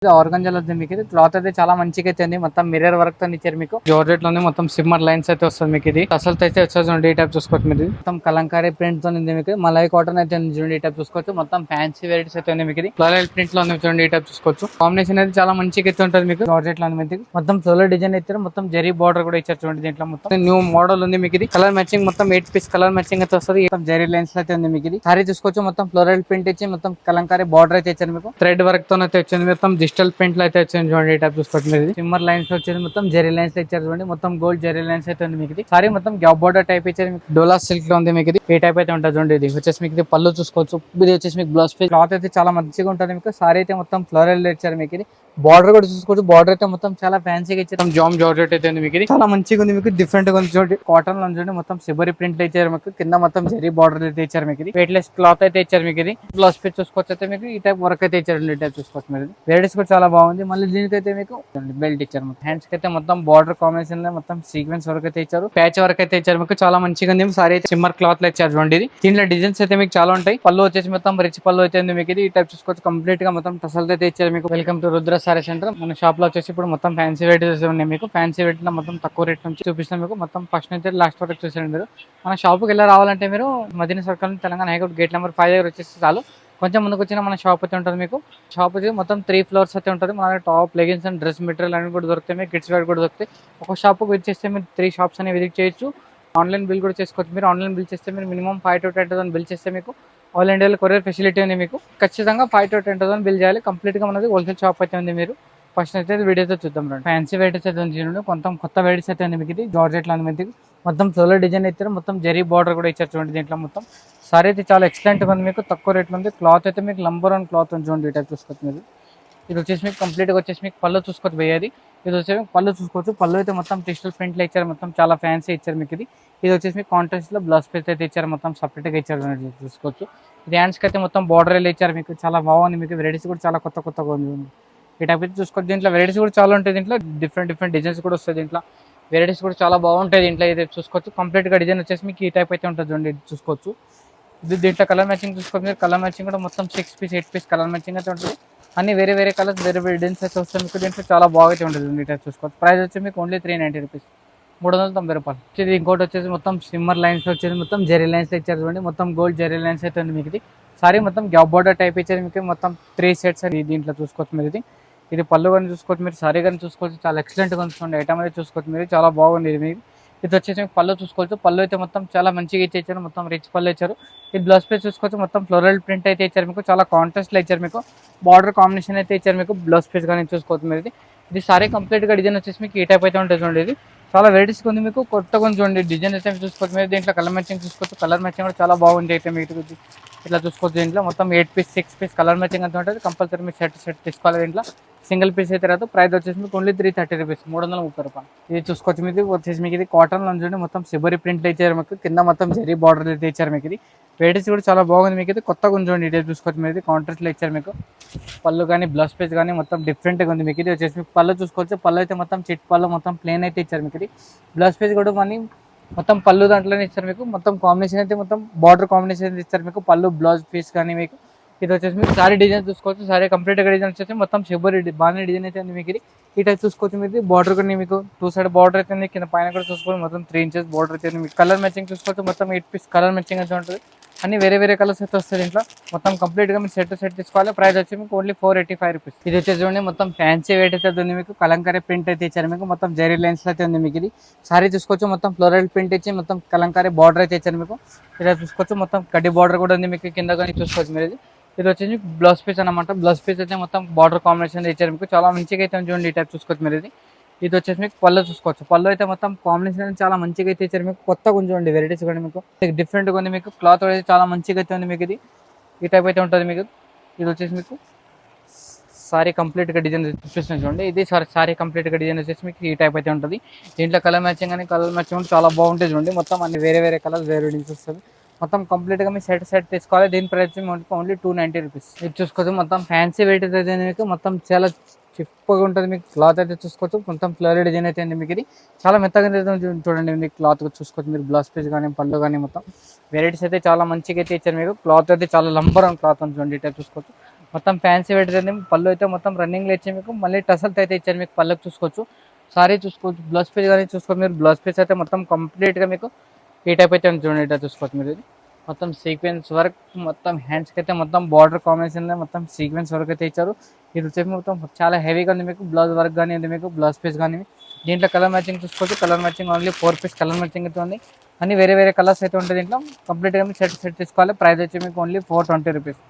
ఆర్గంజాలో ఉంది మీకు ఇది క్లాత్ అయితే చాలా మంచిగా అయితే ఉంది. మొత్తం మిర్రర్ వర్క్ తో ఇచ్చారు మీకు. జార్జెట్ లోనే మొత్తం సిమ్మర్ లైన్స్ అయితే వస్తుంది మీకు. ఇది అసలు అయితే వచ్చేసి ఈ టైప్ చూసుకోవచ్చు మీరు. మొత్తం కలంకారీ ప్రింట్ తో ఉంది మీకు. మలై కాటన్ అయితే ఉంది చూడండి. ఈ టైప్ చూసుకోవచ్చు. మొత్తం ఫ్యాన్సీ వెరైటీస్ అయితే ఉంది మీకు. ఇది ఫ్లోరల్ ప్రింట్ లో ఉంది చూడండి. ఈ టైప్ చూసుకోవచ్చు. కాంబినేషన్ అయితే చాలా మంచిగా అయితే ఉంటుంది మీకు. జార్జెట్ లో ఉంది మొత్తం ఫ్లోరల్ డిజైన్ ఇచ్చారు. మొత్తం జరీ బార్డర్ కూడా ఇచ్చారు చూడండి. దీంట్లో మొత్తం న్యూ మోడల్ ఉంది మీకు. ఇది కలర్ మ్యాచింగ్ మొత్తం 8 పీస్ కలర్ మ్యాచింగ్ అయితే వస్తుంది. మొత్తం జరీ లైన్స్ అయితే ఉంది మీకు. ఇది సారీ చూసుకోవచ్చు. మొత్తం ఫ్లోరల్ ప్రింట్ ఇచ్చి మొత్తం కలంకారీ బార్డర్ అయితే ఇచ్చారు మీకు. థ్రెడ్ వర్క్ తో అయితే వచ్చింది. మొత్తం డిజిటల్ ప్రింట్ లో అయితే చూడండి. టైప్ చూసుకోండి. సిమ్మర్ లైన్స్ వచ్చేది మొత్తం జెరీ లైన్స్ ఇచ్చారు చూడండి. మొత్తం గోల్డ్ జెరీ లైన్స్ అయితే ఉంది మీకు. సారీ మొత్తం గ్యాప్ బోర్డర్ టైప్ ఇచ్చారు మీకు. డోలా సిల్క్ లో ఉంది మీకు. ఏ టైప్ అయితే ఉంటుంది చూడండి. ఇది వచ్చేసి మీకు పళ్ళు చూసుకోవచ్చు. ఇది వచ్చేసి మీకు బ్లౌజ్ పీస్ క్లాత్ అయితే చాలా మంచిగా ఉంటుంది మీకు. సారీ అయితే మొత్తం ఫ్లోరల్ ఇచ్చారు మీకు. ఇది బార్డర్ కూడా చూసుకోవచ్చు. బార్డర్ అయితే మొత్తం చాలా ఫ్యాన్సీగా ఇచ్చారు. జామ్ జార్జెట్ అయితే ఉంది మీకు. ఇది చాలా మంచిగా ఉంది మీకు. డిఫరెంట్ గా ఉంది చూడండి. కాటన్ లో చూడండి. మొత్తం సిబరి ప్రింట్ ఇచ్చారు మీకు. కింద మొత్తం జెరీ బార్డర్ అయితే ఇచ్చారు మీకు. వెయిట్లెస్ క్లాత్ అయితే ఇచ్చారు మీకు. ఇది బ్లౌజ్ పీస్ చూసుకోవచ్చు. అయితే మీకు ఈ టైప్ వర్క్ అయితే ఇచ్చారు. ఈ టైప్ చూసుకోవచ్చు మీరు. వెరైటీస్ కూడా చాలా బాగుంది. మళ్ళీ దీనికైతే మీకు బెల్ట్ ఇచ్చారు. హ్యాండ్స్ కి అయితే మొత్తం బార్డర్ కాంబినేషన్ లో మొత్తం సీక్వెన్స్ వర్క్ అయితే ఇచ్చారు. ప్యాచ్ వర్క్ అయితే ఇచ్చారు మీకు. చాలా మంచిగా ఉంది. సారీ అయితే సిమ్మర్ క్లాత్ లో ఇచ్చారు చూడండి. ఇది దీంట్లో డిజైన్స్ అయితే మీకు చాలా ఉంటాయి. పళ్ళు వచ్చేసి మొత్తం రిచ్ పళ్ళు అయితే ఉంది మీకు. ఇది ఈ టైప్ చూసుకోవచ్చు. కంప్లీట్ గా మొత్తం టసల్ అయితే ఇచ్చారు మీకు. Welcome to Rudra sorry centre. మన షాప్ లో వచ్చేసి ఇప్పుడు మొత్తం ఫ్యాన్సీ వెరైటీస్ ఉన్నాయి మీకు. ఫ్యాన్సీ వెరైటీ లో మొత్తం తక్కువ రేట్ నుంచి చూపిస్తాం మీకు. మొత్తం ఫస్ట్ నుంచి లాస్ట్ వరకు చూసారు మీరు. మన షాప్ కి రావాలంటే మీరు Madina circle Telangana high court gate number 5 దగ్గర వచ్చేసి చాలు. కొంచెం ముందుకు వచ్చిన మన షాప్ అయితే ఉంటుంది మీకు. షాప్ వచ్చి మొత్తం 3 ఫ్లోర్స్ అయితే ఉంటుంది. మన top leggings and dress material అన్ని కూడా దొరుకుతాయి మీకు. కిడ్స్ వేర్ కూడా దొరుకుతాయి. ఒక షాప్ విజిట్ చేస్తే మీరు 3 షాప్స్ అనేవి విజిట్ చేయొచ్చు. ఆన్లైన్ బిల్ కూడా చేసుకోవచ్చు. మీరు ఆన్లైన్ బిల్ చేస్తే మీరు మినిమం 5 to 10,000 బిల్ చేస్తే మీకు ఆల్ ఇండియాలో కొరియర్ ఫెసిలిటీ ఉంది మీకు. ఖచ్చితంగా 5 to 10,000 బిల్ చేయాలి. కంప్లీట్ గా మనది హోల్సేల్ షాప్ అయితే ఉంది. మీరు ఫస్ట్ అయితే వీడియోతో చూద్దాం రండి. ఫ్యాన్సీ వెరైటీస్ అయితే ఉంది చూడండి. కొంచెం కొత్త వెరైటీస్ అయితే ఉంది మీకు. ఇది జార్జెట్ లో ఉంది మీకు. మొత్తం సోలర్ డిజైన్ ఇచ్చారు. మొత్తం జరీ బార్డర్ కూడా ఇచ్చారు చూడండి. దీంట్లో మొత్తం సారీ అయితే చాలా ఎక్సలెంట్ గా ఉంది మీకు. తక్కువ రేట్ ఉంది. క్లాత్ అయితే మీకు నంబర్ 1 క్లాత్ ఉంది చూడండి. ఈ టైప్ చూసుకోవచ్చు మీరు. ఇది వచ్చేసి మీకు కంప్లీట్ గా వచ్చేసి మీకు పళ్ళు చూసుకోవచ్చు పోయేది. ఇది వచ్చేసి పళ్ళు చూసుకోవచ్చు. పళ్ళు అయితే మొత్తం డిజిటల్ ప్రింట్ లో ఇచ్చారు. మొత్తం చాలా ఫ్యాన్సీ ఇచ్చారు మీకు. ఇది వచ్చేసి మీకు కాంట్రాస్ట్ లో బ్లౌజ్ పీస్ అయితే ఇచ్చారు. మొత్తం సపరేట్ గా ఇచ్చారు చూసుకోవచ్చు. ఇది హ్యాండ్స్ కి అయితే మొత్తం బార్డర్ ఇచ్చారు మీకు. చాలా బాగుంది మీకు. వెరైటీస్ కూడా చాలా కొత్తగా ఉంది. ఈ టైప్ అయితే చూసుకోవచ్చు. దీంట్లో వెరైటీస్ కూడా చాలా ఉంటాయి. దీంట్లో డిఫరెంట్ డిజైన్స్ కూడా వస్తాయి. దీంట్లో వెరైటీస్ కూడా చాలా బాగుంటాయి. దీంట్లో అయితే చూసుకోవచ్చు. కంప్లీట్ గా డిజైన్ వచ్చేసి మీకు ఈ టైప్ అయితే ఉంటుంది చూడండి. చూసుకోవచ్చు. ఇది దీంట్లో కలర్ మ్యాచింగ్ చూసుకోవచ్చు మీరు. కలర్ మ్యాచింగ్ కూడా మొత్తం 6 పీస్ 8 పీస్ కలర్ మ్యాచింగ్ అయితే ఉంటుంది. అన్ని వేరే కలర్స్ వేరే డిజైన్స్ అయితే వస్తాయి మీకు. దీంట్లో చాలా బాగా అయితే ఉంటుంది. ఈ టైప్ చూసుకోవచ్చు. ప్రైస్ వచ్చి మీకు ఓన్లీ 390 రూపీస్, 390 రూపాయలు. ఇది ఇంకోటి వచ్చేసి మొత్తం సిమ్మర్ లైన్స్ వచ్చేసి మొత్తం జెరీ లైన్స్ ఇచ్చారు చూడండి. మొత్తం గోల్డ్ జెరీ లైన్స్ అయితే ఉంది మీకు. సారీ మొత్తం గ్యాప్ బోర్డర్ టైప్ ఇచ్చారు మీకు. మొత్తం 3 సెట్స్ అని దీంట్లో చూసుకోవచ్చు మీరు. ఇది పళ్ళు కానీ చూసుకోవచ్చు మీరు. సారీ కానీ చూసుకోవచ్చు. చాలా ఎక్సలెంట్ గా ఉంది. ఐటమ్ అయితే చూసుకోవచ్చు మీరు. చాలా బాగుంది ఇది మీకు. ఇది వచ్చేసి మీకు పళ్ళు చూసుకోవచ్చు. పళ్ళు అయితే మొత్తం చాలా మంచిగా ఇచ్చారు. మొత్తం రిచ్ పళ్ళు ఇచ్చారు. ఇది బ్లౌజ్ పీస్ చూసుకోవచ్చు. మొత్తం ఫ్లోరల్ ప్రింట్ అయితే ఇచ్చారు మీకు. చాలా కాంట్రాస్ట్ లో ఇచ్చారు మీకు. బార్డర్ కాంబినేషన్ అయితే ఇచ్చారు మీకు. బ్లౌజ్ పీస్ కానీ చూసుకోవచ్చు మీరు. ఇది సారీ కంప్లీట్ గా డిజైన్ వచ్చేసి మీకు ఈ టైప్ అయితే ఉంటుంది చూడండి. ఇది చాలా వెరైటీస్ ఉంది మీకు. కొత్తగా చూడండి. డిజైన్ అయితే చూసుకోవచ్చు మీరు. దీంట్లో కలర్ మ్యాచింగ్ చూసుకోవచ్చు. కలర్ మ్యాచింగ్ కూడా చాలా బాగుంది అయితే మీకు. ఇట్లా చూసుకోవచ్చు. దీంట్లో మొత్తం 8 పీస్ 6 పీస్ కలర్ మ్యాచింగ్ అంతా ఉంటుంది. కంపల్సరీ మీరు సెట్ తీసుకోవాలి. దీంట్లో సింగిల్ పీస్ అయితే రాదు. ప్రైస్ వచ్చేసి మీకు ఓన్లీ 330 రూపీస్, 330 రూపాయలు. ఇది చూసుకోవచ్చు మీకు. వచ్చేసి మీకు ఇది కాటన్ లో చూడండి. మొత్తం సిబరి ప్రింట్ ఇచ్చారు మీకు. కింద మొత్తం జరీ బార్డర్ అయితే ఇచ్చారు మీకు. ఇది వెరైటీస్ కూడా చాలా బాగుంది మీకు. ఇది కొత్తగా చూడండి. ఇది చూసుకోవచ్చు మీరు. కాంట్రాస్ట్ లో ఇచ్చారు మీకు. పళ్ళు కానీ బ్లౌజ్ పీస్ కానీ మొత్తం డిఫరెంట్ గా ఉంది మీకు. ఇది వచ్చేసి మీకు పళ్ళు చూసుకోవచ్చు. పళ్ళు అయితే మొత్తం చిట్ పళ్ళు మొత్తం ప్లేన్ అయితే ఇచ్చారు మీకు. ఇది బ్లౌజ్ పీస్ కూడా మనీ మొత్తం పళ్ళు దాంట్లోనే ఇచ్చారు మీకు. మొత్తం కాంబినేషన్ అయితే మొత్తం బార్డర్ కాంబినేషన్ ఇచ్చారు మీకు. పళ్ళు బ్లౌజ్ పీస్ కానీ మీకు. ఇది వచ్చేసి మీకు సారీ డిజైన్ చూసుకోవచ్చు. సారీ కంప్లీట్ గా డిజైన్ వచ్చేసి మొత్తం షిబరి బాగానే డిజైన్ అయితే ఉంది మీకు. ఈ టైప్ చూసుకోవచ్చు మీరు. బార్డర్ కూడా మీకు 2 సైడ్ బార్డర్ అయితే ఉంది. కింద పైన కూడా చూసుకోవచ్చు. మొత్తం 3 ఇంచెస్ బార్డర్ అయితే ఉంది మీకు. కలర్ మ్యాచింగ్ చూసుకోవచ్చు. మొత్తం 8 పీస్ కలర్ మ్యాచింగ్ అయితే ఉంటుంది. అన్ని వేరే కలర్స్ అయితే వస్తాయి దీంట్లో. మొత్తం కంప్లీట్ గా మీరు సెట్ తీసుకోవాలి. ప్రైస్ వచ్చి మీకు ఓన్లీ 485 రూపీస్. ఇది వచ్చేసి చూడండి. మొత్తం ఫ్యాన్సీ వెయిట్ అయితే ఉంది మీకు. కలంకారీ ప్రింట్ అయితే ఇచ్చారు మీకు. మొత్తం జెరీ లైన్స్ అయితే ఉంది మీకు. ఇది సారీ చూసుకోవచ్చు. మొత్తం ఫ్లోరల్ ప్రింట్ ఇచ్చి మొత్తం కలంకారీ బార్డర్ అయితే ఇచ్చారు మీకు. ఇలా చూసుకోవచ్చు. మొత్తం కడ్డీ బార్డర్ కూడా ఉంది మీకు. కింద కానీ చూసుకోవచ్చు మీరు. ఇది వచ్చేసి బ్లౌజ్ పీస్ అనమాట. బ్లౌజ్ పీస్ అయితే మొత్తం బార్డర్ కాంబినేషన్ ఇచ్చారు మీకు. చాలా మంచిగా అయితే చూడండి. ఈ టైప్ చూసుకోవచ్చు మీరు. ఇది వచ్చేసి మీకు పళ్ళు చూసుకోవచ్చు. పళ్ళు అయితే మొత్తం కాంబినేషన్ చాలా మంచిగా అయితే ఇచ్చారు మీకు. కొత్తగా చూడండి. వెరైటీస్ కూడా మీకు డిఫరెంట్గా ఉంది మీకు. క్లాత్ అయితే చాలా మంచిగా అయితే ఉంది మీకు. ఇది ఈ టైప్ అయితే ఉంటుంది మీకు. ఇది వచ్చేసి మీకు సారీ కంప్లీట్ గా డిజైన్ చూపిస్తున్నాను చూడండి. ఇది సారీ కంప్లీట్ గా డిజైన్ వచ్చేసి మీకు ఈ టైప్ అయితే ఉంటుంది. దీంట్లో కలర్ మ్యాచింగ్ కానీ కలర్ మ్యాచింగ్ చాలా బాగుంటుంది చూడండి. మొత్తం అన్ని వేరే కలర్స్ వేరే డిజైన్స్ వస్తుంది. మొత్తం కంప్లీట్ గా మీ సెట్ తీసుకోవాలి. దీని ప్రైస్ ఓన్లీ 290 రూపీస్. ఇది చూసుకోవచ్చు. మొత్తం ఫ్యాన్సీ వెయిట్ అయితే మీకు. మొత్తం చాలా చిప్పగా ఉంటుంది మీకు. క్లాత్ అయితే చూసుకోవచ్చు. మొత్తం ఫ్లోరల్ డిజైన్ అయితే ఉంది మీకు. ఇది చాలా మెత్తగా చూడండి మీకు. క్లాత్ చూసుకోవచ్చు మీరు. బ్లౌజ్ పీస్ కానీ పళ్ళు కానీ మొత్తం వెరైటీస్ అయితే చాలా మంచిగా అయితే ఇచ్చారు మీకు. క్లాత్ అయితే చాలా నంబర్ 1 క్లాత్ ఉంది చూడండి. ఇట్లా చూసుకోవచ్చు. మొత్తం ఫ్యాన్సీ పెడుతుంది. పళ్ళు అయితే మొత్తం రన్నింగ్లో ఇచ్చి మీకు మళ్ళీ టసల్తో అయితే ఇచ్చారు మీకు. పళ్ళకి చూసుకోవచ్చు, సారీ చూసుకోవచ్చు, బ్లౌజ్ పీస్ కానీ చూసుకోవచ్చు మీరు. బ్లౌజ్ పీస్ అయితే మొత్తం కంప్లీట్గా మీకు ఈ టైప్ అయితే చూడండి, ఇట్లా చూసుకోవచ్చు మీరు. ఇది మొత్తం సీక్వెన్స్ వర్క్, మొత్తం హ్యాండ్స్కి అయితే మొత్తం బార్డర్ కాంబినేషన్లో మొత్తం సీక్వెన్స్ వర్క్ అయితే ఇచ్చారు. ఇది వచ్చేసి మొత్తం చాలా హెవీగా ఉంది మీకు. బ్లౌజ్ వర్క్ కానీ ఉంది మీకు, బ్లౌజ్ పీస్ కానీ. దీంట్లో కలర్ మ్యాచింగ్ చూసుకోవచ్చు, colour matching only 4 piece colour matching అయితే ఉంది. అన్ని వేరే వేరే కలర్స్ అయితే ఉంటుంది దీంట్లో. కంప్లీట్గా మీకు సెట్ తీసుకోవాలి. ప్రైస్ వచ్చి మీకు ఓన్లీ 420 రూపీస్,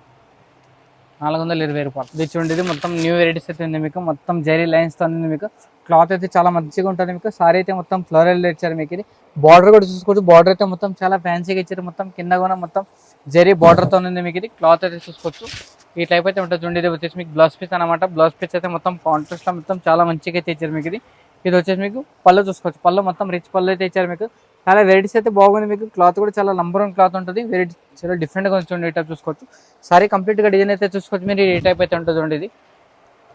420 రూపాయలు. ఇది చూడండి, ఇది మొత్తం న్యూ వెరైటీస్ అయితే ఉంది మీకు. మొత్తం జెరీ లైన్స్తో ఉంది మీకు. క్లాత్ అయితే చాలా మంచిగా ఉంటుంది మీకు. సారీ అయితే మొత్తం ఫ్లోరల్ ఇచ్చారు మీకు. ఇది బార్డర్ కూడా చూసుకోవచ్చు, బార్డర్ అయితే మొత్తం చాలా ఫ్యాన్సీగా ఇచ్చారు. మొత్తం కింద కూడా మొత్తం జెరీ బార్డర్తో ఉంది మీకు. ఇది క్లాత్ అయితే చూసుకోవచ్చు, ఈ టైప్ అయితే ఉంటుంది చూడండి. ఇది వచ్చేసి మీకు బ్లౌజ్ పీస్ అనమాట. బ్లౌజ్ పీస్ అయితే మొత్తం కాంట్రాస్ట్లో మొత్తం చాలా మంచిగా అయితే ఇచ్చారు మీకు. ఇది వచ్చేసి మీకు పళ్ళు చూసుకోవచ్చు, పళ్ళు మొత్తం రిచ్ పళ్ళు అయితే ఇచ్చారు మీకు. చాలా వెరైటీస్ అయితే బాగుంది మీకు. క్లాత్ కూడా చాలా నంబర్ 1 క్లాత్ ఉంటుంది. వెరైటీ చాలా డిఫరెంట్గా ఉంటుంది. ఈ టైప్ చూసుకోవచ్చు. సారీ కంప్లీట్గా డిజైన్ అయితే చూసుకోవచ్చు మీరు. ఈ టైప్ అయితే ఉంటుంది చూడండి.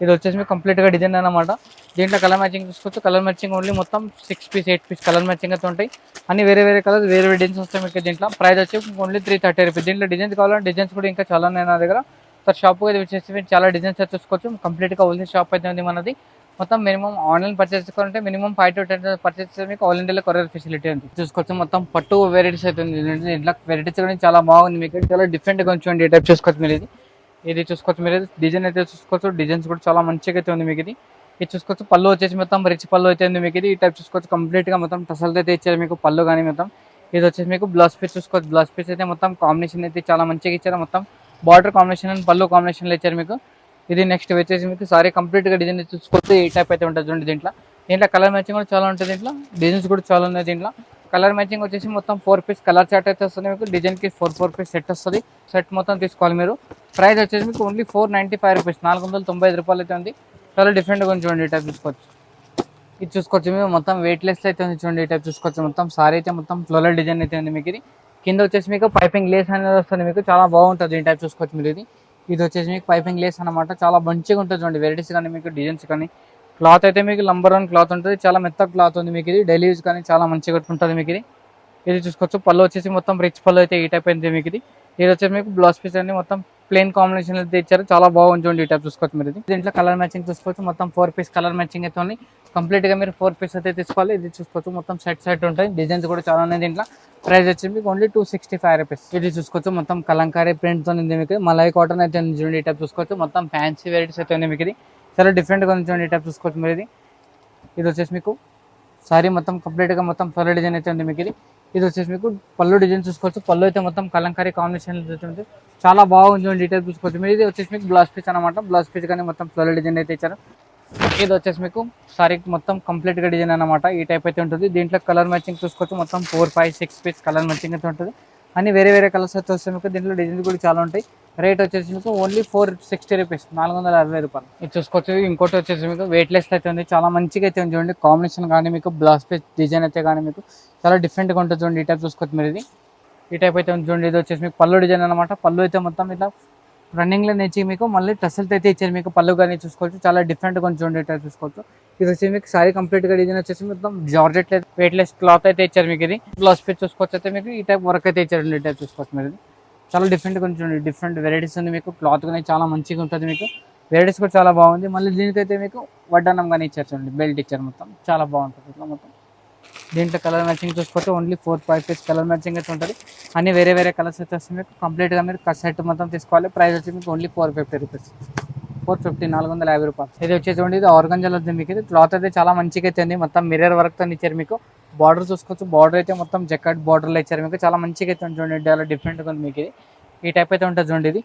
ఇది వచ్చేసి మీకు కంప్లీట్గా డిజైన్ అనమాట. దీంట్లో కలర్ మ్యాచింగ్ చూసుకోవచ్చు. కలర్ మ్యాచింగ్ ఓన్లీ మొత్తం 6 పీస్ 8 పీస్ కలర్ మ్యాచింగ్ అయితే ఉంటాయి. అన్ని వేరే వేరే కలర్స్, వేరే వేరే డిజైన్స్ వస్తాయి మీకు. దీంట్లో ప్రైస్ వచ్చి ఓన్లీ 330 రూపీస్. దీంట్లో డిజైన్స్ కావాలంటే డిజైన్స్ కూడా ఇంకా చాలా ఉన్నాయి నా దగ్గర. షాప్ అయితే వచ్చేసి మీరు చాలా డిజైన్స్ అయితే చూసుకోవచ్చు. కంప్లీట్గా హోల్సేల్ షాప్ అయితే ఉంది మనది. మొత్తం మినిమం ఆన్లైన్ పర్చేస్ చేసుకోవాలంటే మినిమం 5 to 10 పర్చేస్ చేస్తే మీకు ఆల్ ఇండియాలో కొరియర్ ఫెసిలిటీ ఉంది. చూసుకోవచ్చు మొత్తం పట్టు వెరైటీస్ అయితే ఉంది. ఇట్లా వెరైటీస్ కూడా చాలా బాగుంది మీకు. చాలా డిఫరెంట్గా ఉంచండి. ఈ టైప్ చూసుకోవచ్చు మీరు. ఇది చూసుకోవచ్చు మీరు. డిజైన్ అయితే చూసుకోవచ్చు, డిజైన్స్ కూడా చాలా మంచిగా అయితే ఉంది మీకు. ఇది చూసుకోవచ్చు. పళ్ళు వచ్చేసి మొత్తం రిచ్ పళ్ళు అయితే ఉంది మీకు. ఈ టైప్ చూసుకోవచ్చు. కంప్లీట్గా మొత్తం టసల్తో అయితే ఇచ్చారు మీకు పళ్ళు కానీ మొత్తం. ఇది వచ్చేసి మీకు బ్లౌజ్ పీస్ చూసుకోవచ్చు. బ్లౌజ్ పీస్ అయితే మొత్తం కాంబినేషన్ అయితే చాలా మంచిగా ఇచ్చారు. మొత్తం బార్డర్ కాంబినేషన్ అండ్ పళ్ళు కాంబినేషన్లో ఇచ్చారు మీకు. ఇది నెక్స్ట్ వచ్చేసి మీకు సారీ కంప్లీట్గా డిజైన్ చూసుకోవచ్చు. ఈ టైప్ అయితే ఉంటుంది చూడండి. దీంట్లో కలర్ మ్యాచింగ్ కూడా చాలా ఉంటుంది. దీంట్లో డిజైన్స్ కూడా చాలా ఉన్నాయి. దీంట్లో కలర్ మ్యాచింగ్ వచ్చేసి మొత్తం 4 పీస్ కలర్ చార్ట్ అయితే వస్తుంది మీకు. డిజైన్కి 4 పీస్ సెట్ వస్తుంది. సెట్ మొత్తం తీసుకోవాలి మీరు. ప్రైస్ వచ్చేసి మీకు ఓన్లీ 495 రూపీస్, 495 రూపాయలు అయితే ఉంది. చాలా డిఫరెంట్గా ఉంది చూడండి. ఈ టైప్ చూసుకోవచ్చు. ఇది చూసుకోవచ్చు మీరు. మొత్తం వెయిట్లెస్ అయితే ఉంది చూడండి. ఈ టైప్ చూసుకోవచ్చు. మొత్తం సారీ అయితే మొత్తం ఫ్లోరల్ డిజైన్ అయితే ఉంది మీకు. ఇది కింద వచ్చేసి మీకు పైపింగ్ లేస్ అనేది వస్తుంది మీకు. చాలా బాగుంటుంది. ఈ టైప్ చూసుకోవచ్చు మీరు. ఇది వచ్చేసి మీకు పైపింగ్ లేస్ అనమాట. చాలా మంచిగా ఉంటుంది చూడండి. వెరైటీస్ కానీ మీకు, డిజైన్స్ కానీ. క్లాత్ అయితే మీకు నంబర్ 1 క్లాత్ ఉంటుంది. చాలా మెత్తగా క్లాత్ ఉంది మీకు. ఇది డైలీ యూజ్ కానీ చాలా మంచిగా ఉంటుంది మీకు. ఇది చూసుకోవచ్చు. పళ్ళు వచ్చేసి మొత్తం రిచ్ పళ్ళు అయితే ఈ టైప్ అయితే మీకు. ఇది వచ్చేసి మీకు బ్లౌజ్ పీస్ అన్ని మొత్తం ప్లెయిన్ కాంబినేషన్ అయితే ఇచ్చారు. చాలా బాగుంది చూడండి. ఈ టైప్ చూసుకోవచ్చు మీరు. దీంట్లో కలర్ మ్యాచింగ్ చూసుకోవచ్చు. మొత్తం 4 పీస్ కలర్ మ్యాచింగ్ అయితే ఉంది. కంప్లీట్గా మీరు 4 పీస్ అయితే తీసుకోవాలి. ఇది చూసుకోవచ్చు. మొత్తం సెట్ ఉంటాయి. డిజైన్స్ కూడా చాలా ఉన్నాయి దీంట్లో. ప్రైస్ వచ్చి మీకు ఓన్లీ 265 రూపీస్. ఇది చూసుకోవచ్చు. మొత్తం కలంకారీ ప్రింట్తో ఉంది మీకు. మలై కాటన్ అయితే ఉంది చూడండి. ఈ టైప్ చూసుకోవచ్చు. మొత్తం ఫ్యాన్సీ వెరైటీస్ అయితే ఉంది మీకు. ఇది చాలా డిఫరెంట్గా ఉంది చూడండి. ఈ టైప్ చూసుకోవచ్చు మీరు. ఇది వచ్చేసి మీకు సారీ మొత్తం కంప్లీట్గా మొత్తం ఫ్లోరల్ డిజైన్ అయితే ఉంది మీకు. ఇది వచ్చేసి మీకు పళ్ళు డిజైన్ చూసుకోవచ్చు. పళ్ళు అయితే మొత్తం కలంకారీ కాంబినేషన్ ఉంటుంది. చాలా బాగుంది చూడండి. డీటెయిల్ చూసుకోవచ్చు మీరు. ఇది వచ్చేసి మీకు బ్లౌజ్ పీస్ అనమాట. బ్లౌజ్ పీస్ కానీ మొత్తం ఫ్లోరల్ డిజైన్ అయితే ఇచ్చారు. ఇది వచ్చేసి మీకు సారీ మొత్తం కంప్లీట్గా డిజైన్ అనమాట. ఈ టైప్ అయితే ఉంటుంది. దీంట్లో కలర్ మ్యాచింగ్ చూసుకోవచ్చు. మొత్తం 4, 5, 6 పీస్ కలర్ మ్యాచింగ్ అయితే ఉంటుంది. అన్ని వేరే వేరే కలర్స్ అయితే వస్తాయి మీకు. దీంట్లో డిజైన్స్ కూడా చాలా ఉంటాయి. రేట్ వచ్చేసి మీకు ఓన్లీ 460 రూపీస్, 460 రూపాయలు. ఇది చూసుకోవచ్చు. ఇంకోటి వచ్చేసి మీకు వెయిట్లెస్ అయితే ఉంది. చాలా మంచిగా అయితే ఉంది చూడండి. కాంబినేషన్ కానీ మీకు బ్లౌజ్ పీస్ డిజైన్ అయితే కానీ మీకు చాలా డిఫరెంట్గా ఉంటుంది చూడండి. ఈ టైప్ చూసుకోవచ్చు మీరు. ఈ టైప్ అయితే ఉంది చూడండి. ఇది వచ్చేసి మీకు పళ్ళు డిజైన్ అనమాట. పళ్ళు అయితే మొత్తం ఇట్లా రన్నింగ్లో నేర్చి మీకు మళ్ళీ టసల్తో అయితే ఇచ్చారు మీకు. పళ్ళు కానీ చూసుకోవచ్చు. చాలా డిఫరెంట్గా ఉంది చూడండి. ఈ టైప్ చూసుకోవచ్చు. ఇది వచ్చి మీకు సారీ కంప్లీట్గా డిజైన్ వచ్చేసి మొత్తం జార్జెట్ వెయిట్లెస్ క్లాత్ అయితే ఇచ్చారు మీకు. ఇది బ్లౌజ్ పీస్ చూసుకోవచ్చు. అయితే మీకు ఈ టైప్ వర్క్ అయితే ఇచ్చారు. ఈ టైప్ చూసుకోవచ్చు మీరు. చాలా డిఫరెంట్గా ఉంటుంది. డిఫరెంట్ వెరైటీస్ ఉంది మీకు. క్లాత్ కానీ చాలా మంచిగా ఉంటుంది మీకు. వెరైటీస్ కూడా చాలా బాగుంది. మళ్ళీ దీనికైతే మీకు వడ్డానం కానీ ఇచ్చారు చూడండి. బెల్ట్ ఇచ్చారు. మొత్తం చాలా బాగుంటుంది ఇట్లా మొత్తం. దీంట్లో కలర్ మ్యాచింగ్ చూసుకోవచ్చు. ఓన్లీ 4, 5 పీస్ కలర్ మ్యాచింగ్ అయితే ఉంటుంది. అన్ని వేరే వేరే కలర్స్ అయితే వస్తుంది మీకు. కంప్లీట్గా మీరు సెట్ మొత్తం తీసుకోవాలి. ప్రైస్ వచ్చి మీకు ఓన్లీ 450 రూపీస్, 450, 450 రూపాయలు. ఇది వచ్చేసి చూడండి. ఇది ఆర్గంజాలో ఉంది మీకు. ఇది క్లాత్ అయితే చాలా మంచిగా అయితే ఉంది. మొత్తం మిర్రర్ వర్క్తో ఇచ్చారు మీకు. బార్డర్ చూసుకోవచ్చు. బార్డర్ అయితే మొత్తం జకాట్ బార్డర్లో ఇచ్చారు మీకు. చాలా మంచిగా అయితే ఉంది చూడండి. చాలా డిఫరెంట్గా ఉంది మీకు. ఈ టైప్ అయితే ఉంటుంది చూడండి.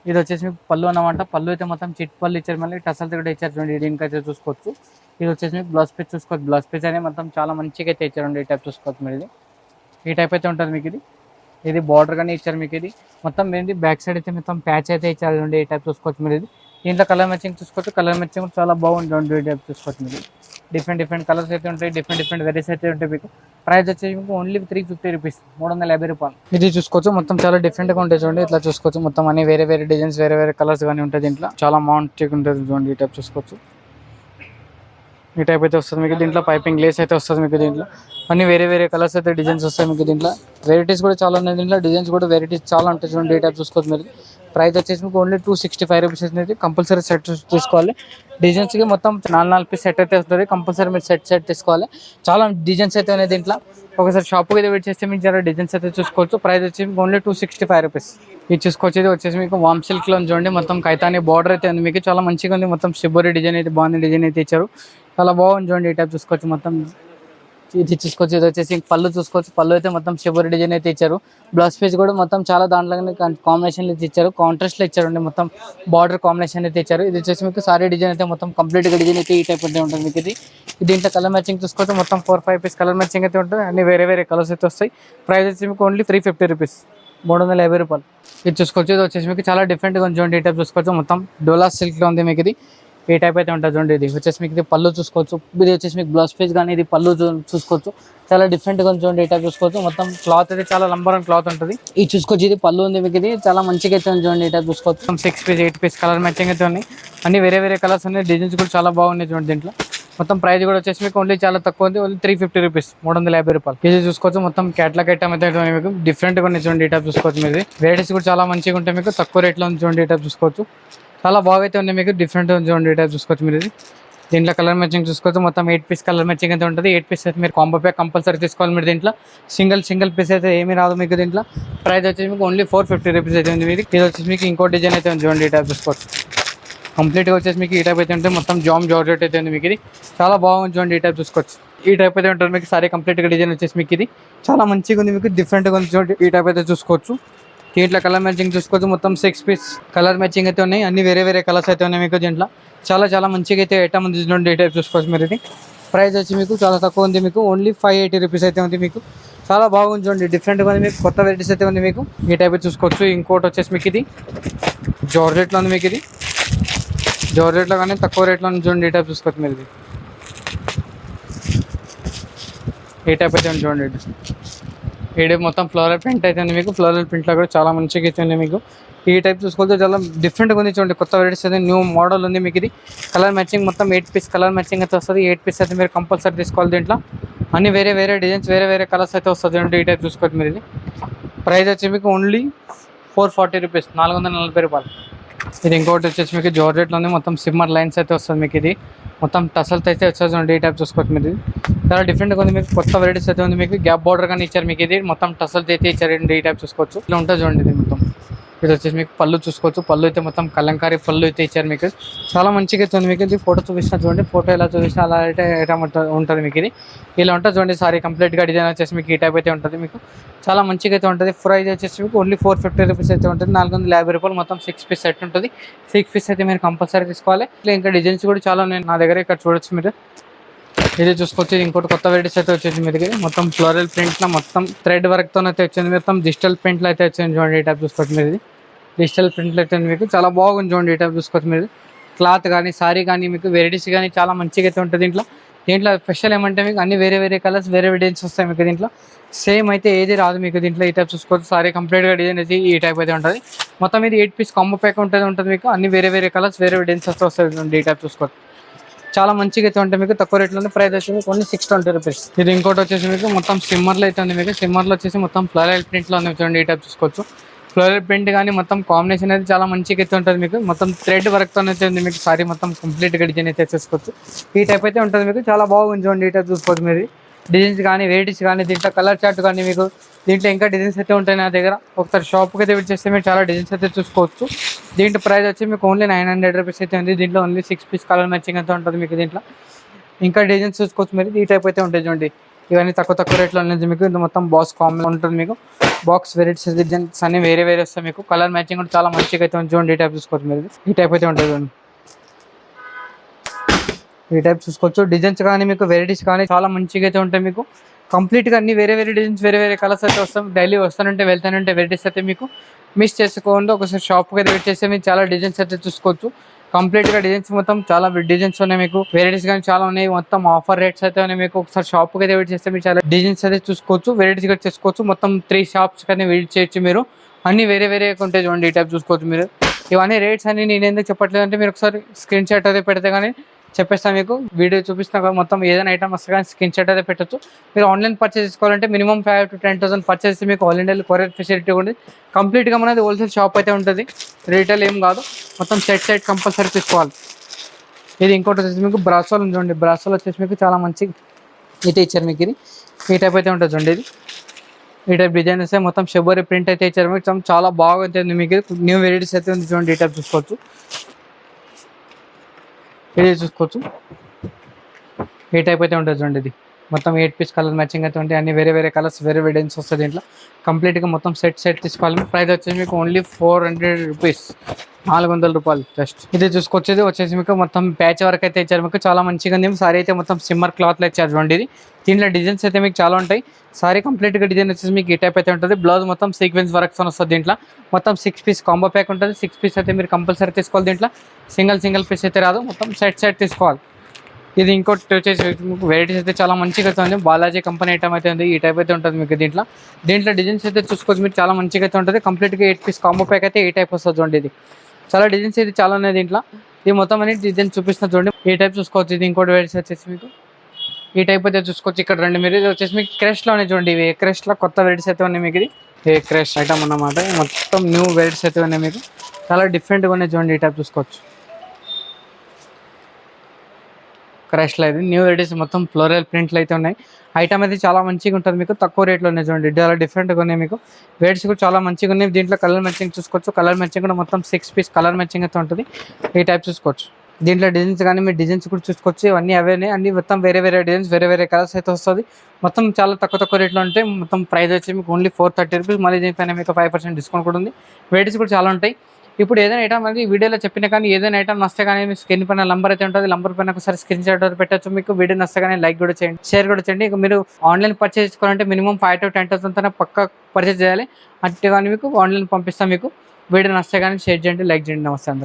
ఇది వచ్చేసి మీకు పళ్ళు అన్నమాట. పళ్ళు అయితే మొత్తం చిట్ పళ్ళు ఇచ్చారు. మళ్ళీ టసల్తో కూడా ఇచ్చారు చూడండి. దీనికైతే చూసుకోవచ్చు. ఇది వచ్చేసి మీకు బ్లౌజ్ పీస్ చూసుకోవచ్చు. బ్లౌజ్ పీస్ అనేది మొత్తం చాలా మంచిగా అయితే ఇచ్చారండి. ఈ టైప్ చూసుకోవచ్చు మీరు. ఈ టైప్ అయితే ఉంటుంది మీకు. ఇది బార్డర్ కానీ ఇచ్చారు మీకు. ఇది మొత్తం ఏంటి బ్యాక్ సైడ్ అయితే మొత్తం ప్యాచ్ అయితే ఇచ్చారు చూడండి. ఈ టైప్ చూసుకోవచ్చు మీరు. దీంట్లో కలర్ మ్యాచింగ్ చూసుకోవచ్చు. కలర్ మ్యాచింగ్ కూడా చాలా బాగుంది చూడండి. ఈ టైప్ చూసుకోవచ్చు మీరు. డిఫరెంట్ కలర్స్ అయితే ఉంటాయి. డిఫరెంట్ వెరైటీస్ అయితే ఉంటాయి మీకు. ప్రైస్ వచ్చేసి మీకు ఓన్లీ 350 రూపీస్, 350 రూపాయలు. ఇది చూసుకోవచ్చు. మొత్తం చాలా డిఫరెంట్గా ఉంటాయి చూడండి. ఇట్లా చూసుకోవచ్చు. మొత్తం అన్ని వేరే వేరే డిజైన్స్, వేరే వేరే కలర్స్ కానీ ఉంటాయి దీంట్లో. చాలా మంచిగా ఉంటుంది చూడండి. ఈ టైప్ చూసుకోవచ్చు. ఈ టైప్ అయితే వస్తుంది మీకు. దీంట్లో పైపింగ్ లేస్ అయితే వస్తుంది మీకు. దీంట్లో అన్ని వేరే వేరే కలర్స్ అయితే డిజైన్స్ వస్తాయి మీకు. దీంట్లో వెరైటీస్ కూడా చాలా ఉన్నాయి. దీంట్లో డిజైన్స్ కూడా వెరైటీస్ చాలా ఉంటాయి చూడండి. ఈ టైప్ చూసుకోవచ్చు మీరు. ప్రైస్ వచ్చేసి మీకు ఓన్లీ 265 రూపీస్ అనేది కంపల్సరీ సెట్ తీసుకోవాలి. డిజైన్స్కి మొత్తం 4 పీస్ సెట్ అయితే వస్తుంది, కంపల్సరీ మీరు సెట్ తీసుకోవాలి. చాలా డిజైన్స్ అయితే ఉన్నాయి దీంట్లో. ఒకసారి షాప్కి అయితే వెయిట్ చేస్తే మీకు చాలా డిజైన్స్ అయితే చూసుకోవచ్చు. ప్రైస్ వచ్చి మీకు ఓన్లీ 265 రూపీస్. ఇది చూసుకోవచ్చు. ఇది వచ్చేసి మీకు వామ్ సిల్క్లో చూడండి, మొత్తం కైతాని బార్డర్ అయితే ఉంది మీకు, చాలా మంచిగా ఉంది. మొత్తం షిబోరి డిజైన్ అయితే బాగుంది, డిజైన్ అయితే ఇచ్చారు, చాలా బాగుంది చూడండి. ఈ టైప్ చూసుకోవచ్చు. మొత్తం ఇది చూసుకోవచ్చు. ఇది వచ్చేసి పళ్ళు చూసుకోవచ్చు. పళ్ళు అయితే మొత్తం షిబోరి డిజైన్ అయితే ఇచ్చారు. బ్లౌజ్ పీస్ కూడా మొత్తం చాలా దాంట్లోనే కాంబినేషన్లు అయితే ఇచ్చారు, కాంట్రాస్ట్లో ఇచ్చారండి. మొత్తం బార్డర్ కాంబినేషన్ అయితే ఇచ్చారు. ఇది వచ్చేసి మీకు సారీ డిజైన్ అయితే మొత్తం కంప్లీట్గా డిజైన్ అయితే ఈ టైప్ అయితే ఉంటుంది మీకు. ఇది దీంట్లో కలర్ మ్యాచింగ్ చూసుకోవచ్చు. మొత్తం 4-5 పీస్ కలర్ మ్యాచింగ్ అయితే ఉంటుంది, అన్ని వేరే వేరే కలర్స్ అయితే వస్తాయి. ప్రైస్ వచ్చి మీకు ఓన్లీ 350 రూపీస్, 350 రూపాయలు. ఇది చూసుకోవచ్చు. ఇది వచ్చేసి మీకు చాలా డిఫరెంట్గా ఉంది చూడండి. ఈ టైప్ చూసుకోవచ్చు. మొత్తం డోలా సిల్క్లో ఉంది మీకు. ఇది ఈ టైప్ అయితే ఉంటుంది చూడండి. ఇది వచ్చేసి మీకు ఇది పళ్ళు చూసుకోవచ్చు. ఇది వచ్చేసి మీకు బ్లౌజ్ పీస్ కానీ ఇది పళ్ళు చూసుకోవచ్చు. చాలా డిఫరెంట్గా ఉంది చూడండి. ఈ టైప్ చూసుకోవచ్చు. మొత్తం క్లాత్ అయితే చాలా నంబర్ వన్ క్లాత్ ఉంటుంది. ఇది చూసుకోవచ్చు. ఇది పళ్ళు ఉంది మీకు. ఇది చాలా మంచిగా అయితే ఉంది చూడండి. ఈ టైప్ చూసుకోవచ్చు. 6 పీస్ 8 పీస్ కలర్ మ్యాచింగ్ అయితే ఉన్నాయి, అన్ని వేరే వేరే కలర్స్ ఉన్నాయి. డిజైన్స్ కూడా చాలా బాగున్నాయి చూడండి దీంట్లో. మొత్తం ప్రైస్ కూడా వచ్చేసి మీకు ఓన్లీ చాలా తక్కువ ఉంది, ఓన్లీ 350 రూపీస్, 350 రూపాయలు. ఇది చూసుకోవచ్చు. మొత్తం క్యాట్లాగ్ ఐటమ్ అయితే మీకు డిఫరెంట్గా ఉన్నాయి చూడండి. ఈ టైప్ చూసుకోవచ్చు. మీరు వెరైటీస్ కూడా చాలా మంచిగా ఉంటాయి మీకు, తక్కువ రేట్లో ఉంది చూడండి. ఈ టైప్ చూసుకోవచ్చు. చాలా బాగా అయితే ఉంది మీకు, డిఫరెంట్ ఉంది చూడండి. ఈ టైప్ చూసుకోవచ్చు మీరు. ఇది దీంట్లో కలర్ మ్యాచింగ్ చూసుకోవచ్చు. మొత్తం 8 పీస్ కలర్ మ్యాచింగ్ అయితే ఉంటుంది. 8 పీస్ అయితే మీరు కాంబో ప్యాక్ కంపల్సరీ తీసుకోవాలి మీరు. దీంట్లో సింగిల్ పీస్ అయితే ఏమీ రాదు మీకు. దీంట్లో ప్రైస్ వచ్చేసి మీకు ఓన్లీ 450 రూపీస్ అయితే ఉంది మీకు. ఇది వచ్చేసి మీకు ఇంకో డిజైన్ అయితే ఉంది చూడండి. ఈ టైప్ చూసుకోవచ్చు. కంప్లీట్గా వచ్చేసి మీకు ఈ టైప్ అయితే ఉంటుంది. మొత్తం జార్జెట్ అయితే ఉంది మీకు. ఇది చాలా బాగుంది చూడండి. ఈ టైప్ చూసుకోవచ్చు. ఈ టైప్ అయితే ఉంటుంది మీకు. సారీ కంప్లీట్గా డిజైన్ వచ్చేసి మీకు ఇది చాలా మంచిగా ఉంది మీకు, డిఫరెంట్గా ఉంది చూడండి. ఈ టైప్ అయితే చూసుకోవచ్చు. దీంట్లో కలర్ మ్యాచింగ్ చూసుకోవచ్చు. మొత్తం 6 పీస్ కలర్ మ్యాచింగ్ అయితే ఉన్నాయి, అన్ని వేరే వేరే కలర్స్ అయితే ఉన్నాయి మీకు. దీంట్లో చాలా మంచిగా అయితే ఐటమ్ ఉంది చూడండి. ఈ టైప్ చూసుకోవచ్చు మీరు. ఇది ప్రైస్ వచ్చి మీకు చాలా తక్కువ ఉంది మీకు, ఓన్లీ 580 రూపీస్ అయితే ఉంది మీకు. చాలా బాగుంది చూడండి, డిఫరెంట్గా ఉంది మీకు, కొత్త వెరైటీస్ అయితే ఉంది మీకు. ఈ టైప్ చూసుకోవచ్చు. ఇంకోటి వచ్చేసి మీకు ఇది జార్జెట్లో ఉంది మీకు. ఇది జార్జెట్లో కానీ తక్కువ రేట్లో ఉంది చూడండి. ఈ టైప్ చూసుకోవచ్చు మీరు. ఇది ఈ టైప్ అయితే ఉంది చూడండి. ఈ టైప్ మొత్తం ఫ్లోరల్ ప్రింట్ అయితే ఉంది మీకు. ఫ్లోరల్ ప్రింట్లో కూడా చాలా మంచిగా అయితే ఉంది మీకు. ఈ టైప్ చూసుకోవచ్చు. చాలా డిఫరెంట్గా ఉంది చూడండి, కొత్త వెరైటీస్ అయితే న్యూ మోడల్ ఉంది మీకు. ఇది కలర్ మ్యాచింగ్ మొత్తం 8 పీస్ కలర్ మ్యాచింగ్ అయితే వస్తుంది. 8 పీస్ అయితే మీరు కంపల్సరీ తీసుకోవాలి. దీంట్లో అన్ని వేరే వేరే డిజైన్స్ వేరే వేరే కలర్స్ అయితే వస్తుంది చూడండి. ఈ టైప్ చూసుకోవచ్చు మీరు. ఇది ప్రైస్ వచ్చి మీకు ఓన్లీ 440 రూపీస్, 440 రూపాయలు. ఇది ఇంకోటి వచ్చేసి మీకు జార్జెట్లో ఉంది. మొత్తం సిమ్మర్ లైన్స్ అయితే వస్తుంది మీకు. ఇది మొత్తం టసల్తో అయితే వచ్చేసి చూడండి. ఈ టైప్ చూసుకోవచ్చు మీరు. చాలా డిఫరెంట్గా ఉంది మీకు, కొత్త వెరైటీస్ అయితే ఉంది మీకు. గ్యాప్ బార్డర్ కానీ ఇచ్చారు మీకు. ఇది మొత్తం టసల్తో అయితే ఇచ్చారు. ఈ టైప్ చూసుకోవచ్చు. ఇలా ఉంటుంది చూడండి. ఇది మొత్తం ఇది వచ్చేసి మీకు పళ్ళు చూసుకోవచ్చు. పళ్ళు అయితే మొత్తం కలంకారీ పళ్ళు అయితే ఇచ్చారు మీకు. చాలా మంచిగా అయితే ఉంది మీకు. ఇది ఫోటో చూపిస్తున్నా చూడండి. ఫోటో ఎలా చూపిస్తున్నా అలా అయితే ఐటమ్ ఉంటుంది మీకు. ఇది ఇలా ఉంటుంది చూడండి. సారీ కంప్లీట్గా డిజైన్ వచ్చేసి మీకు ఈ టైప్ అయితే ఉంటుంది మీకు. చాలా మంచిగా అయితే ఉంటుంది. ప్రైస్ వచ్చేసి మీకు ఓన్లీ 450 రూపీస్ అయితే ఉంటుంది, 450 రూపాయలు. మొత్తం 6 పీస్ సెట్ ఉంటుంది. 6 పీస్ అయితే మీరు కంపల్సరీ తీసుకోవాలి. ఇంకా డిజైన్స్ కూడా చాలా ఉన్నాయి నా దగ్గర, ఇక్కడ చూడొచ్చు మీరు. ఇది చూసుకోవచ్చు. ఇంకోటి కొత్త వెరైటీస్ అయితే వచ్చేసి మీది. మొత్తం ఫ్లోరల్ ప్రింట్లో మొత్తం థ్రెడ్ వర్క్తో అయితే వచ్చింది. మొత్తం డిజిటల్ ప్రింట్లో అయితే వచ్చింది చూడండి. ఈ టైప్ చూసుకోవచ్చు మీరు. ఇది డిజిటల్ ప్రింట్లో అయితే మీకు చాలా బాగుంది చూడండి. ఈ టైప్ చూసుకోవచ్చు మీరు. క్లాత్ కానీ సారీ కానీ మీకు వెరైటీస్ కానీ చాలా మంచిగా అయితే ఉంటుంది దీంట్లో. దీంట్లో స్పెషల్ ఏమంటే మీకు అన్ని వేరే వేరే కలర్స్ వేరే డిజైన్స్ వస్తాయి మీకు. దీంట్లో సేమ్ అయితే ఏది రాదు మీకు. దీంట్లో ఈ టైప్ చూసుకోవచ్చు. సారీ కంప్లీట్గా డిజైన్ అయితే ఈ టైప్ అయితే ఉంటుంది. మొత్తం ఇది 8 పీస్ కాంబో ప్యాక్ ఉంటుంది మీకు. అన్ని వేరే వేరే కలర్స్ వేరే డిజైన్స్ వస్తాయి. ఈ టైప్ చూసుకోవచ్చు. చాలా మంచిగా అయితే ఉంటాయి మీకు, తక్కువ రేట్లో. ప్రైస్ వచ్చి మీకు ఓన్లీ 620 రూపీస్. ఇది ఇంకోటి వచ్చేసి మీకు మొత్తం సిమ్మర్లో అయితే ఉంది మీకు. సిమ్మర్లో వచ్చేసి మొత్తం ఫ్లోరల్ ప్రింట్లో ఉంది చూడండి. ఈ టైప్ చూసుకోవచ్చు. ఫ్లోరల్ ప్రింట్ కానీ మొత్తం కాంబినేషన్ అయితే చాలా మంచిగా అయితే ఉంటుంది మీకు. మొత్తం థ్రెడ్ వర్క్తో అయితే ఉంది మీకు. సారీ మొత్తం కంప్లీట్గా డిజైన్ అయితే చేసుకోవచ్చు. ఈ టైప్ అయితే ఉంటుంది మీకు. చాలా బాగుంది చూడండి. ఈ టైప్ చూసుకోవచ్చు మీరు. డిజైన్స్ కానీ వెరైటీస్ కానీ దీంట్లో కలర్ చార్ట్ కానీ మీకు దీంట్లో ఇంకా డిజైన్స్ అయితే ఉంటాయి నా దగ్గర. ఒకసారి షాప్కి అయితే విజిట్ చేస్తే మీరు చాలా డిజైన్స్ అయితే చూసుకోవచ్చు. దీంట్లో ప్రైస్ వచ్చి మీకు ఓన్లీ 900 రూపీస్ అయితే ఉంది. దీంట్లో ఓన్లీ 6 పీస్ కలర్ మ్యాచింగ్ అయితే ఉంటుంది మీకు. దీంట్లో ఇంకా డిజైన్స్ చూసుకోవచ్చు మీరు. ఈ టైప్ అయితే ఉంటాయి చూడండి. ఇవన్నీ తక్కువ రేట్లో అనేది మీకు. ఇది మొత్తం బాక్స్ కాంబో ఉంటుంది మీకు. బాక్స్ వెరైటీస్ డిజైన్స్ అన్ని వేరే వస్తాయి మీకు. కలర్ మ్యాచింగ్ కూడా చాలా మంచిగా అయితే ఉంది చూడండి. ఈ టైప్ చూసుకోవచ్చు మీరు. ఈ టైప్ అయితే ఉంటుంది చూడండి. ఈ టైప్ చూసుకోవచ్చు. డిజైన్స్ కానీ మీకు వెరైటీస్ కానీ చాలా మంచిగా అయితే ఉంటాయి మీకు. కంప్లీట్గా అన్ని వేరే వేరే డిజైన్స్ వేరే వేరే కలర్స్ అయితే వస్తాం. డైలీ వస్తానంటే వెళ్తానంటే వెరైటీస్ అయితే మీకు మిస్ చేసుకోండి. ఒకసారి షాప్కి అయితే వెయిట్ చేస్తే మీరు చాలా డిజైన్స్ అయితే చూసుకోవచ్చు. కంప్లీట్గా డిజైన్స్ మొత్తం చాలా డిజైన్స్ ఉన్నాయి మీకు. వెరైటీస్ కానీ చాలా ఉన్నాయి. మొత్తం ఆఫర్ రేట్స్ అయితే ఉన్నాయి మీకు. ఒకసారి షాప్కి అయితే వెయిట్ చేస్తే మీరు చాలా డిజైన్స్ అయితే చూసుకోవచ్చు. వెరైటీస్ కూడా చేసుకోవచ్చు. మొత్తం 3 షాప్స్ కానీ విజిట్ చేయొచ్చు మీరు. అన్ని వేరే వేరే ఉంటాయి చూడండి. ఈ టైప్ చూసుకోవచ్చు మీరు. ఇవన్నీ రేట్స్ అన్ని నేను ఎందుకు చెప్పట్లేదు అంటే మీరు ఒకసారి స్క్రీన్ షాట్ అయితే పెడితే కానీ చెప్పేస్తాను మీకు, వీడియో చూపిస్తాను కదా, మొత్తం ఏదైనా ఐటమ్ వస్తే కానీ స్క్రీన్ షాట్ అయితే పెట్టచ్చు. మీరు ఆన్లైన్ పర్చేస్ చేసుకోవాలంటే మినిమం 5 to 10,000 పర్చేస్ చేస్తే మీకు ఆల్ ఇండియా కొరియర్ ఫెసిలిటీ ఉంది. కంప్లీట్గా మనది హోల్సేల్ షాప్ అయితే ఉంటుంది, రీటైల్ ఏం కాదు. మొత్తం సెట్ కంపల్సరీ తీసుకోవాలి. ఇది ఇంకోటి వచ్చేసి మీకు బ్రాసోల్ చూడండి, బ్రాసోల్ వచ్చేసి మీకు చాలా మంచి అయితే ఇచ్చారు మీకు. ఇది ఈ టైప్ అయితే ఉంటుంది చూడండి. ఇది ఈ టైప్ డిజైన్ వస్తే మొత్తం షెబోరీ ప్రింట్ అయితే ఇచ్చారు మీకు, చాలా బాగా ఉంటుంది మీకు. న్యూ వెరైటీస్ అయితే ఉంది చూడండి, ఈ టైప్ చూసుకోవచ్చు. ఇది చూసుకోవచ్చు, ఈ టైప్ అయితే ఉంటుంది చూడండి. ఇది మొత్తం 8 పీస్ కలర్ మ్యాచింగ్ అయితే ఉంటాయి, అన్ని వేరే కలర్స్ వేరే డిజైన్స్ వస్తుంది దీంట్లో. కంప్లీట్గా మొత్తం సెట్ తీసుకోవాలి. ప్రైస్ వచ్చేసి మీకు ఓన్లీ 400 రూపీస్, 400 రూపాయలు జస్ట్. ఇది చూసుకొచ్చేది వచ్చేసి మీకు మొత్తం ప్యాచ్ వర్క్ అయితే ఇచ్చారు మీకు, చాలా మంచిగా ఉంది. సారీ అయితే మొత్తం సిమ్మర్ క్లాత్లో ఇచ్చారు చూడండి. ఇది దీంట్లో డిజైన్స్ అయితే మీకు చాలా ఉంటాయి. సారీ కంప్లీట్గా డిజైన్ వచ్చేసి మీకు ఈ టైప్ అయితే ఉంటుంది. బ్లౌజ్ మొత్తం సీక్వెన్స్ వర్క్స్ వస్తుంది దీంట్లో. మొత్తం 6 పీస్ కాంబో ప్యాక్ ఉంటుంది. 6 పీస్ అయితే మీరు కంపల్సరీ తీసుకోవాలి. దీంట్లో సింగిల్ పీస్ అయితే రాదు, మొత్తం సెట్ తీసుకోవాలి. ఇది ఇంకోటి వచ్చేసి వెరైటీస్ అయితే చాలా మంచిగా అయితే ఉంది. బాలాజీ కంపెనీ ఐటమ్ అయితే ఉంది, ఈ టైప్ అయితే ఉంటుంది మీకు. దీంట్లో డిజైన్స్ అయితే చూసుకోవచ్చు మీరు, చాలా మంచిగా అయితే ఉంటుంది. కంప్లీట్గా 8 పీస్ కాంబో ప్యాక్ అయితే ఈ టైప్ వస్తుంది చూడండి. ఇది చాలా డిజైన్స్ అయితే చాలా ఉన్నాయి దీంట్లో. ఇది మొత్తం అన్ని డిజైన్ చూపిస్తున్నా చూడండి, ఈ టైప్ చూసుకోవచ్చు. ఇది ఇంకోటి వెరైటీస్ వచ్చేసి మీకు ఈ టైప్ అయితే చూసుకోవచ్చు. ఇక్కడ రండి మీరు, ఇది వచ్చేసి మీకు క్రష్లోనే చూడండి. ఇవి క్రష్లో కొత్త వెరైటీస్ అయితే ఉన్నాయి మీకు. ఇది ఏ క్రష్ ఐటమ్ అన్నమాట, మొత్తం న్యూ వెరైటీస్ అయితే ఉన్నాయి మీకు, చాలా డిఫరెంట్గా ఉన్నాయి చూడండి. ఈ టైప్ చూసుకోవచ్చు. క్రష్లో ఇది న్యూ వెరైటీస్ మొత్తం ఫ్లోరల్ ప్రింట్లు అయితే ఉన్నాయి. ఐటమ్ అయితే చాలా మంచిగా ఉంటుంది మీకు, తక్కువ రేట్లో ఉన్నాయి చూడండి. చాలా డిఫరెంట్గా ఉన్నాయి మీకు, వెరైటీస్ కూడా చాలా మంచిగా ఉన్నాయి. దీంట్లో కలర్ మ్యాచింగ్ చూసుకోవచ్చు. కలర్ మ్యాచింగ్ కూడా మొత్తం 6 పీస్ కలర్ మ్యాచింగ్ అయితే ఉంటుంది, ఈ టైప్ చూసుకోవచ్చు. దీంట్లో డిజైన్స్ కానీ మీరు డిజైన్స్ కూడా చూసుకోవచ్చు. ఇవన్నీ అవేనే, అన్ని మొత్తం వేరే డిజైన్స్ వేరే కలర్స్ అయితే వస్తుంది. మొత్తం చాలా తక్కువ రేట్లో ఉంటాయి. మొత్తం ప్రైస్ వచ్చి మీకు ఓన్లీ 430 రూపీస్. మళ్ళీ దీనిపైన మీకు 5% డిస్కౌంట్ కూడా ఉంది. వెరైటీస్ కూడా చాలా ఉంటాయి. ఇప్పుడు ఏదైనా ఐటమ్ అనేది వీడియోలో చెప్పినా కానీ ఏదైనా ఐటమ్ నస్తే కానీ మీ స్క్రీన్ పైన నంబర్ అయితే ఉంటుంది, నంబర్ పైన ఒకసారి స్క్రీన్ షాట్ పెట్టచ్చు. మీకు వీడియో నస్తే కానీ లైక్ కూడా చేయండి, షేర్ కూడా చేయండి. ఇక మీరు ఆన్లైన్ పర్చేస్ చేసుకోవాలంటే మినిమం 5 to 10,000 పక్కా పర్చేస్ చేయాలి. అంటే కానీ మీకు ఆన్లైన్ పంపిస్తాం. మీకు వీడియో నస్తే కానీ షేర్ చేయండి, లైక్ చేయండి. నమస్తే అందరూ.